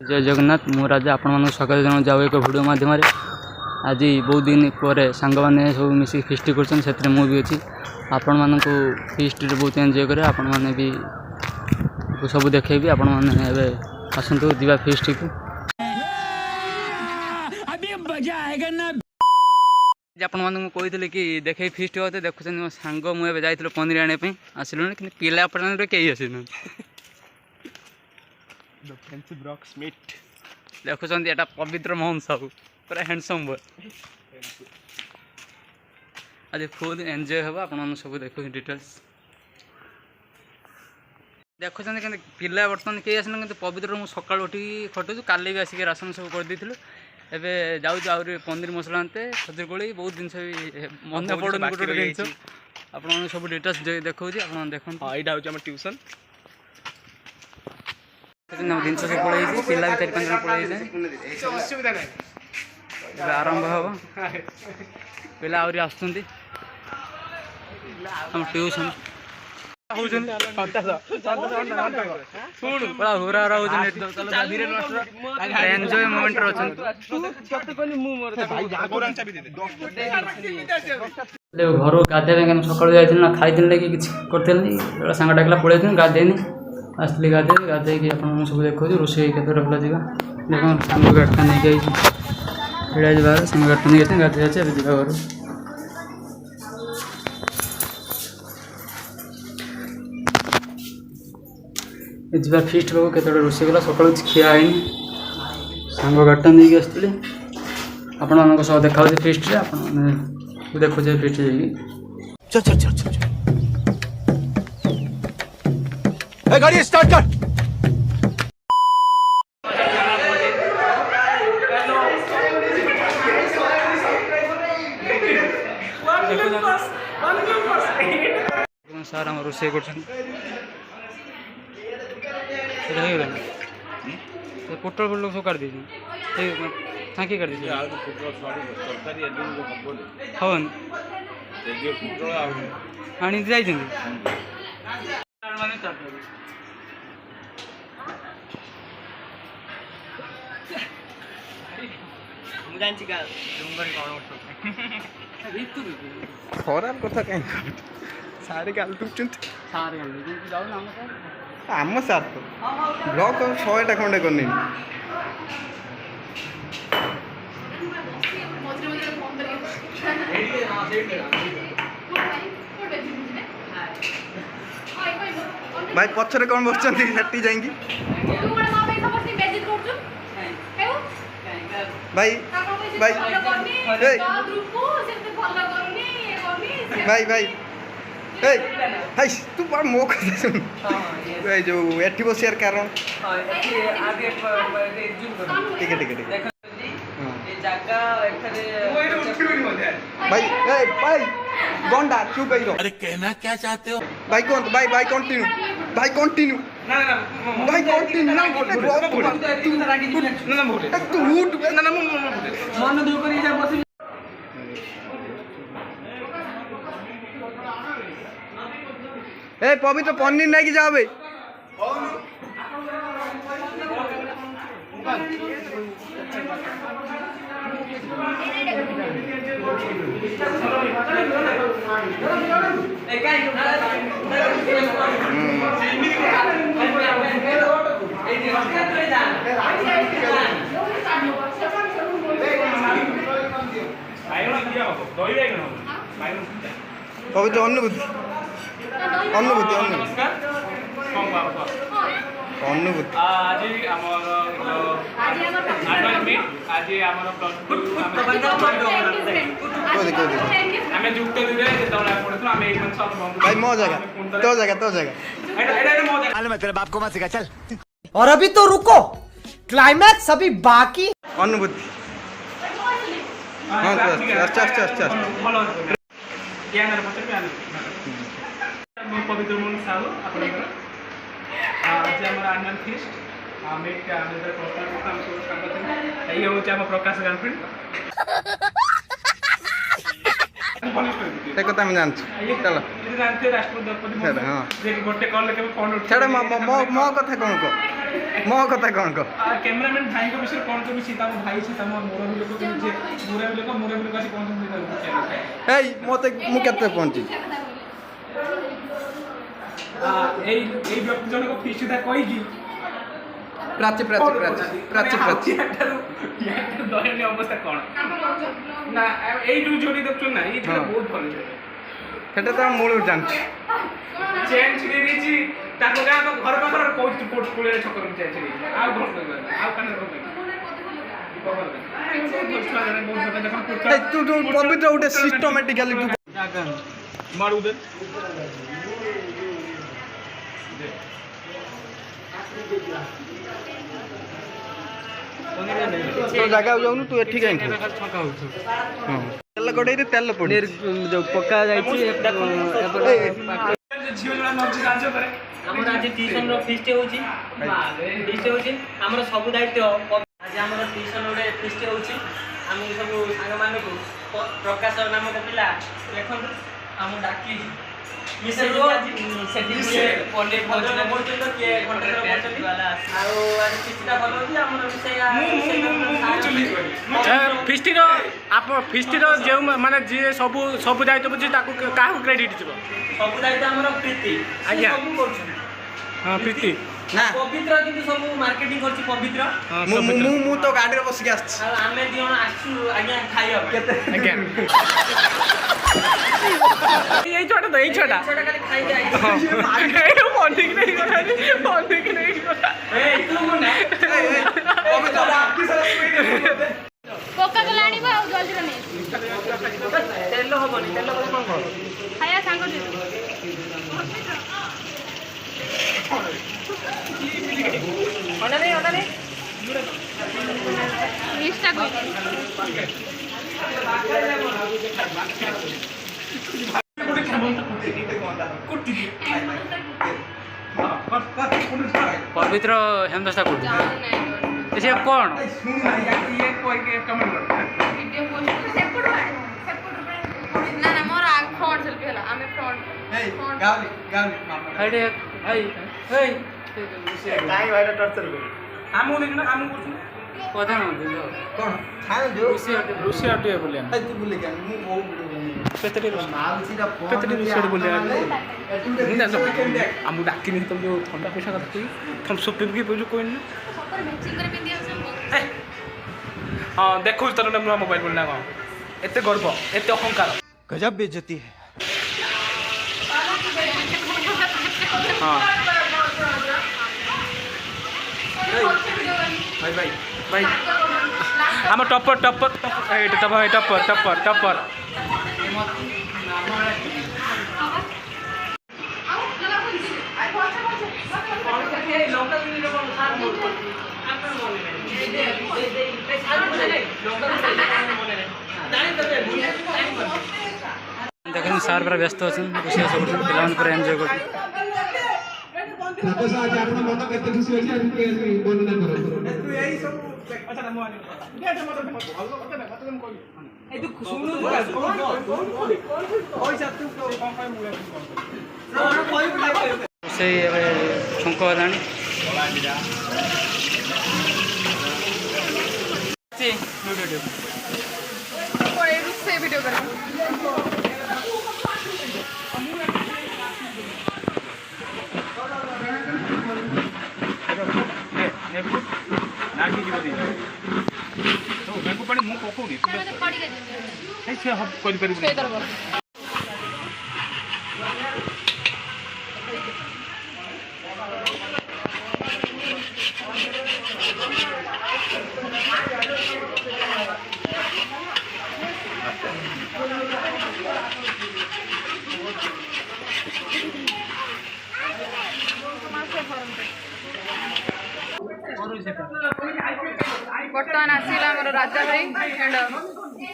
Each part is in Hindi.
जय जगन्नाथ मु राजा आपण स्वागत जन जाऊ एक भिडियो मध्यम आज बहुत दिन पर सांग मैंने सब मिसिक फिस्ट कर भी अच्छी आपण मानक फिस्ट बहुत एंजॉय करे आपण मैंने भी सब देखेबी आपण मैंने आसतु दिवा फिस्ट को आपण मानक कही कि देखे फिस्ट होते देखुं मो सांग मुझे जाइए पनीर आने आसलुनि कि पिला कहीं आस देखुं एटा पवित्र मोहन साहू पूरा हैंडसम बॉय आज फुल एंजॉय हम आप सब देखो डिटेल्स देखुं पिला बर्तमान कहीं आसन कि पवित्र मुझे सका उठी खटुचु काली भी आसिक राशन सब कर देलु एवं जाऊँ आहरी पनीर मसला आनते खजूर कोली बहुत जिन मन पड़े जिन आप सब डिटेल्स देखा देखो यहाँ हूँ ट्यूशन जिन सब पड़े पिला भी 4-5 जन पड़े आरंभ हम पिला आहरी आसुँच ट्यूशन एंजॉय मोमेंट घर गाधे सकाल जाइए खाई कि करी सांग डाकला पड़े गाधेनी आसली गाधे गाधे सब देखो रोषे के देख सांग गाड़टा नहीं बाहर सांग गाड़टा नहीं गाधे जा घर जा फिस्ट को केत रोषे गला सका खिया है सांग गाड़टा नहीं आसती आपण मान देखा फिस्ट देखो फिस्ट जा गाड़ी स्टार्ट कर सार हम रोषे कर पोटल फोटल सब काट दीजिए थाकी काट दीजिए हवन आनी जाइए खराब कथा कहीं सारे गाल टुकचंत सारे गाल जाऊ आम सार तो ब्लॉक 100टा खंडे करनी भाई पछरे कौन बसचंती हट्टी जाएंगी भाई भाई भाई भाई हाय तू बड़ा मो कथा सुन भाई जो एठी बसियार कारण ठीक है भाई भाई गोंडा चुप करो अरे कहना क्या चाहते हो भाई कौन भाई कंटिन्यू भाई कंटिन्यू ना तू उठ ना मन दो करी जा बस ए पवित्र पनीर नहीं कि जाओ भाई पवित्र अनुभूति अनुभूति अनुभूति भाई मो जगह तो मैं तेरे बाप को मत सिखा चल और अभी तो रुको क्लाइमैक्स अभी बाकी अनुभूति अच्छा पवित्र मोहन साहू आज आम आनुअल फिस्ट ये हूँ प्रकाश गर्लफ्रेंड से कथा जानछु चलो राष्ट्रपति गोटे कॉल छाड़ मो कथा कौन कह ମୋ କଥା କ'ଣ କହ କ୍ୟାମେରାମ୍ୟାନ୍ ଭାଇଙ୍କ ବିଷୟରେ କ'ଣ କରୁଛି ତା ଭାଇ ସେ ତମ ମୁରବି ଲୋକ ଯେ ମୁରବି ଲୋକ ଆସି କ'ଣ କରୁଛନ୍ତି ଏଇ ମୋତେ ମୁଁ କେତେ ପହଞ୍ଚିଛି ଏଇ ବ୍ୟକ୍ତି ଜଣକ ଫିସ୍ ସୁଦ୍ଧା କହିକି ପ୍ରାଚୀ ଦୟନୀୟ ଅବସ୍ଥା କ'ଣ ନା ଏଇ ଯୋଉ ଯୋଡ଼ି ଦେଖୁଛୁ ନା ଏଇ ବହୁତ ଭଲ ଯୋଡ଼ି ସେଟା ତ ମୂଳରୁ ଜାଣିଛି ଚେନ୍ ଛିଡ଼େଇ ଦେଇଛି ତାଙ୍କ ଗାଁ ଘର ପାଖରେ କହୁଛି କୋଳିରେ ଛକରୁ ଚେନ୍ ଛିଡ଼େଇ ଆଉ କ'ଣ କହିବା ଆଉ କାନେ ତୁ ଯୋଉ ପବିତ୍ର ଗୋଟେ ସିଷ୍ଟମେଟିକାଲି ମାରୁ ଦେ ତୋ ଜାଗାକୁ ଯାଉନୁ ତୁ ଏଠି କାହିଁକି ତେଲ କଡ଼େଇରେ ତେଲ ପଡ଼ି ଯୋଉ ପକା ଯାଇଛି ଝିଅ ଜଣା ନଉଛି କାର୍ଯ୍ୟ କରେ ଆମର ଆଜି ଟ୍ୟୁସନର ଫିଷ୍ଟ ହେଉଛି ଆମର ସବୁ ଦାୟିତ୍ୱ ଆଜି ଆମର ଟ୍ୟୁସନ ଗୋଟେ ଫିଷ୍ଟ ହେଉଛି ଆମେ ସବୁ ସାଙ୍ଗମାନଙ୍କୁ ପ୍ରକାଶ ନାମକ ପିଲା ଲେଖନ୍ତୁ ଆମକୁ ଡାକି ମିଶେଇକି ଆଜି ସେଠି ପଣ୍ଡିତ ଭଜନ କରୁଛନ୍ତି କିଏ ଘଣ୍ଟେଶ୍ୱର କରୁଛନ୍ତି ଆଉ ଆଜି କିଛିଟା ଭଲ ହେଉଛି ଆମର ଫିଷ୍ଟିର ଫିଷ୍ଟିର ଯେଉଁ ମାନେ ଯିଏ ସବୁ ଦାୟିତ୍ୱ ବୁଝି ତାକୁ କାହାକୁ କ୍ରେଡିଟ୍ ଯିବ ସବୁ ଦାୟିତ୍ୱ ଆମର ପ୍ରୀତି ଆଜ୍ଞା। ସବୁ କରୁଛନ୍ତି ହଁ ପ୍ରୀତି ନା ପବିତ୍ର କିନ୍ତୁ ସବୁ ମାର୍କେଟିଂ କରୁଛି ପବିତ୍ର ମୁଁ ତ ଗାଡ଼ିରେ ବସିକି ଆସିଛି ଆଉ ଆମେ ଦି ଜଣ ଆସିଛୁ ଆଜ୍ଞା ଖାଇବା ଆଜ୍ଞା ଏଇ ଛୁଆଟା ତ ଏଇ ଛୁଆଟା ଖାଲି ଖାଇକି କୋକାକୋଲା ଆଣିବ ଆଉ ଜଲ୍ଦିରେ ନେଇ ତେଲ ହବନି ତେଲ କଲେ କ'ଣ ହବ ଖାଇବା ସାଙ୍ଗ ଅଣ୍ଡା ନେଇ ମିଷ୍ଟା ପବିତ୍ର ହେମଦସ୍ତା କରୁଛି ସେ କ'ଣ ନା ନା ମୋର ଫ୍ରଣ୍ଟ ସେଲ୍ଫି ହେଲା ଆମେ ଫ୍ରଣ୍ଟ ଆମକୁ ଦେଖିନା ଆମକୁ କରୁଛୁ ପ୍ରଧାନ କ'ଣ ଖାଇଛୁ ରୁଷି ଆଉ ଟିକେ ବୁଲିଆ ତୁ ବୁଲିକି ଆଣି ମୁଁ ବହୁତ କେତେଟି ଆମକୁ ଡାକିନି ତମ ଯୋଉ ଥଣ୍ଡା ପଇସା କଥା କହି ଥମ୍ସଅପ୍ ପିଇକି ପଇସା କହିନି ହଁ ଦେଖୁଛୁ ତୋର ନୂଆ ମୋବାଇଲ ବୋଲି ନା କ'ଣ ଏତେ ଗର୍ବ ଏତେ ଅହଙ୍କାର ଗଜବ ବେଇଜ୍ଜତି है ହଁ ଭାଇ ଭାଇ ଭାଇ ଆମ ଟପର ଏଇଟା ଟପର ଦେଖନ୍ତୁ ସାର୍ ପୁରା ବ୍ୟସ୍ତ ଅଛନ୍ତି ରୋଷେଇବାସ କରୁଛନ୍ତି ପିଲାମାନେ ପୁରା ଏନ୍ଜୟ କରୁଛନ୍ତି ଆପଣ ମନ କେତେ ଖୁସି ଅଛି ଆଜି ଟିକେ ବର୍ଣ୍ଣନା କରନ୍ତୁ ରୋଷେଇ ଏବେ ଛୁଙ୍କ ହେଲାଣି ଭିଡ଼ିଓ କର ମୁଁ ପକଉନି କରିପାରିବି ବର୍ତ୍ତମାନ ଆସିଲା ଆମର ରାଜା ଭାଇ ଏଣ୍ଡ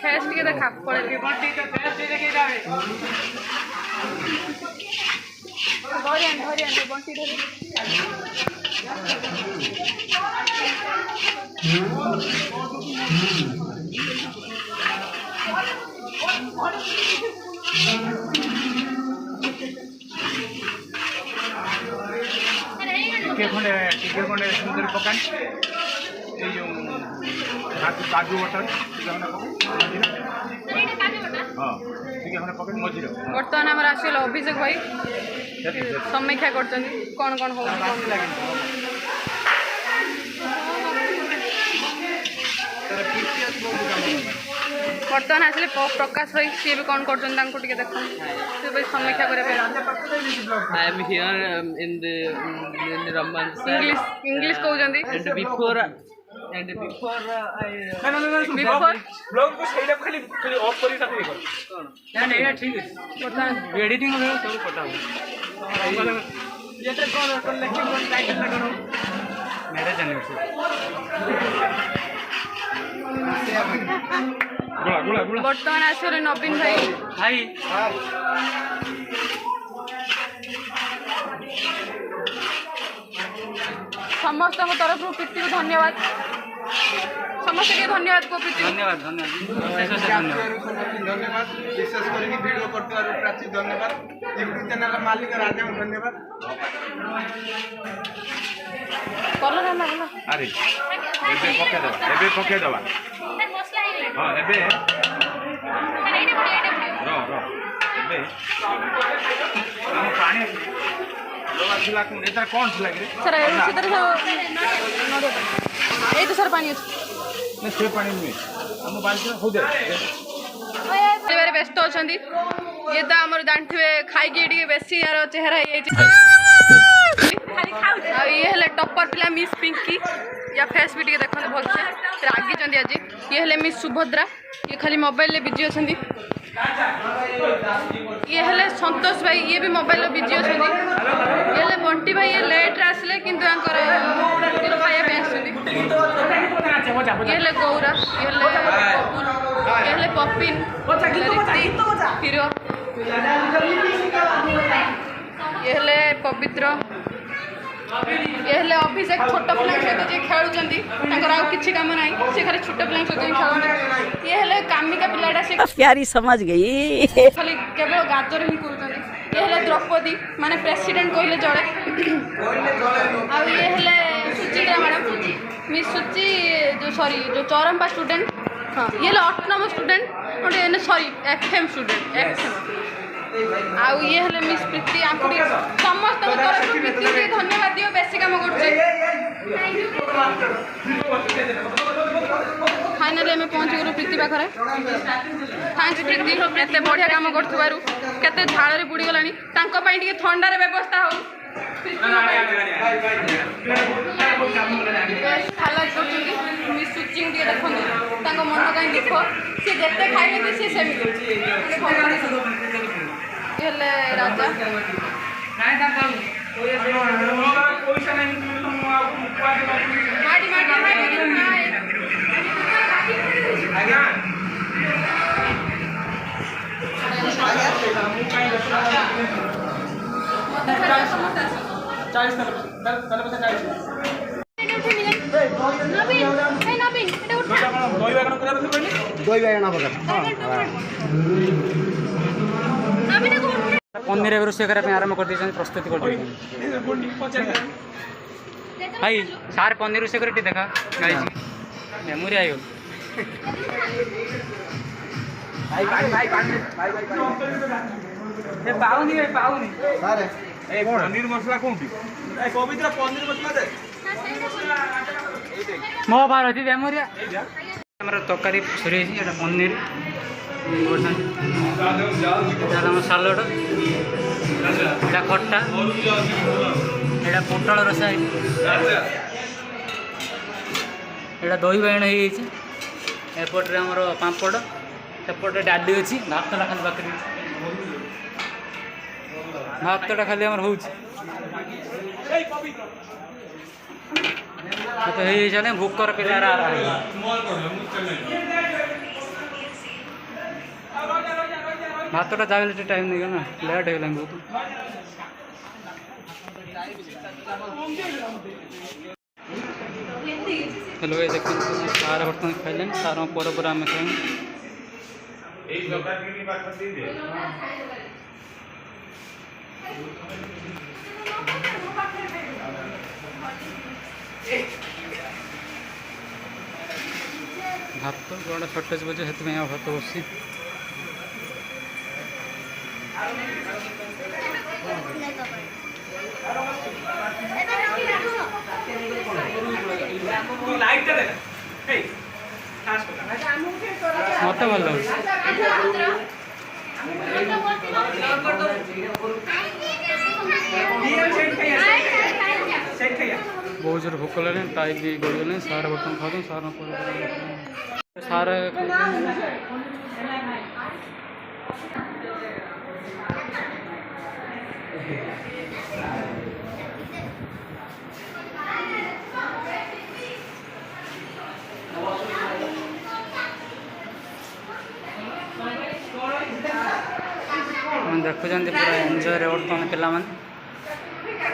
ଫେସ୍ ଟିକେ ଦେଖା ପଳେଇଲେ ଧରି ବଣ୍ଟି ଧରି टिके खंडे सुंदर पकान ये जो काजू बटर टिके खंडे हाँ टिके खंडे पकान मझिरे बर्तमान आम आसगला अभिषेक भाई समीक्षा कर कौन कौन हो बर्तमान आसले प्रकाश भाई सी भी कौन कर देख समीक्षा करेंगे I am here in the Ramban sir. English कहते And before I before blog को सही खाली खाली ऑफ करी ताको देखो ना नहीं ठीक है बर्तमान एडिटिंग हो सब पता हो ये तो कौन कर लेके कौन टाइटल ना करो मैरिज एनिवर्सरी गुला बर्तमान आसले नवीन भाई भाई समस्त तरफ प्रीति को धन्यवाद समस्त के धन्यवाद को प्रीति धन्यवाद धन्यवाद विशेष करके वीडियो करते प्राची धन्यवाद यूट्यूब चैनल मालिक राजा को धन्यवाद कलर है ना अरे एबे पके दबा हां एबे रो एबे हम पानी दबा छिला को एता कौन छिला रे सर इसी तरह ये तो सर पानी अच्छी ने से पानी में हम बाल्टी हो दे बारे व्यस्त अच्छा ये तो आम जानते खाई बेसी यार चेहरा ये हेल्ले टॉपर पिला मिस पिंकी या फेस भी देखते भलसे रागी आज ये हेल्ले मिस सुभद्रा ये खाली मोबाइल बिजी अच्छा ये हेल्ले संतोष भाई ये भी मोबाइल बिजी अच्छा ये हेल्ले बंटी भाई ये लेट्रे आसले किंतु खाया ये हेल्ले गौरा ये हेल्ले पपिन हिरो ये हेल्ले पवित्र ये हेल्ले अभिषेक छोट पिला सहित जी खेलुंट किसी काम ना सी खाली छोट पिला सहित खेलते ये हेल्ले कामिका पिलाटा से प्यारी समझ गई खाली केवल गाजर ही कर ये हेल्ले द्रौपदी माने प्रेसिडेंट कहले जड़े आ ये हेल्ले सुचित्रा मैडम मिस सुचि जो सॉरी जो चौरंपा स्टूडेंट हाँ ये हेल्ले ऑटोनोमस स्टूडेंट गोटे सॉरी एफएम स्टूडेंट एफएम आउ ये हेल्ले मिस प्रीति आपको समस्त तरफ प्रीति धन्यवाद दियो बेसी काम कर फाइनाली आम पहुँच गलु प्रीति पाखे थैंक्स प्रीति एत बढ़िया काम करूँ केते झाड़ बुड़ी गला थंडार व्यवस्था हो खाला मिस सुचिंग देखो मन कहीं दुख सी जिते खाइले सी सेमती राजा पनीर रोषे करने आरंभ कर प्रस्तुति कर भाई सार पनीर रोषे कर देखा मेमोरी आई पनीर मसला कौन पवित्र पनीर मसला दे मो बार अच्छी मेमोरी तरकारी सरी पनीर सालड खट्टा यहाँ पोटल रसा यहाँ दही बाइगण एपटे आमर पापड़ सेपटे डाली अच्छी भातटा खाली पाखे भातटा खाली आमर हो चले भूकर पिलार भातटा जाए टाइम नहीं ना लेट हो गला बहुत हेलो ये देखते सार बर्तमान खाइले सार पर आम खाई ଭାତ ଗୋଟେ ସର୍ଟେଜ୍ ବଛେ ସେଥିପାଇଁ ଆଉ ଭାତ ବସି ଲାଇଟଟା ଦେଖ ହେଇ ଖାସ୍ କଥା ମୋତେ ଭଲ ଲାଗୁଛି। ସେଇଠି ଖାଇବା ବହୁତ ଜୋର ଭୋକ ଲାଗିଲାଣି ଟାଇପ୍ ବି ଗଡ଼ିଗଲେଣି ସାର୍ ବର୍ତ୍ତମାନ ଖାଉଛନ୍ତି ସାର୍ ଦେଖୁଛନ୍ତି ପୁରା ଏନ୍ଜୟରେ ବର୍ତ୍ତମାନ ପିଲାମାନେ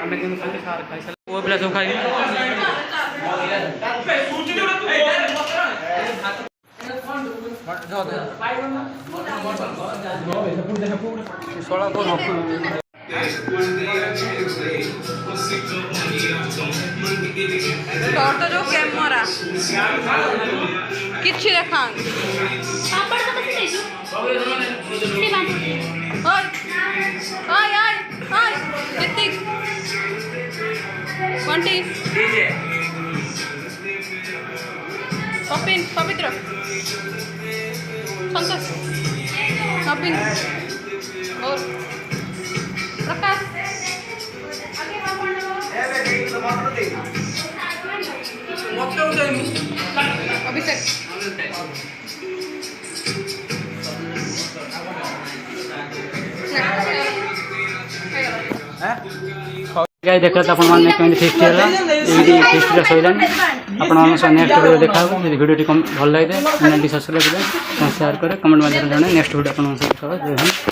ଆମେ କିନ୍ତୁ ଖାଲି ସାର୍ ଖାଇସାରିଲେ ପୁଅ ପିଲା ସବୁ ଖାଇବେ ତୋର ଯୋଉ କ୍ୟାମେରା କିଛି ଦେଖାନ୍ କେତିକ କଣ୍ଟି କପିନ ପବିତ୍ର ସନ୍ତୋଷ ନବୀନ और प्रकाश अभिषेक गाइस देखला तो अपन केमि फिस्ट होला एडी फिस्ट रा सइलानी अपन मन से नेक्स्ट वीडियो देखाबो यदि वीडियो टी भल लागे चैनल टी सब्सक्राइब करे शेयर करे कमेंट माध्यम जणे नेक्स्ट वीडियो अपन से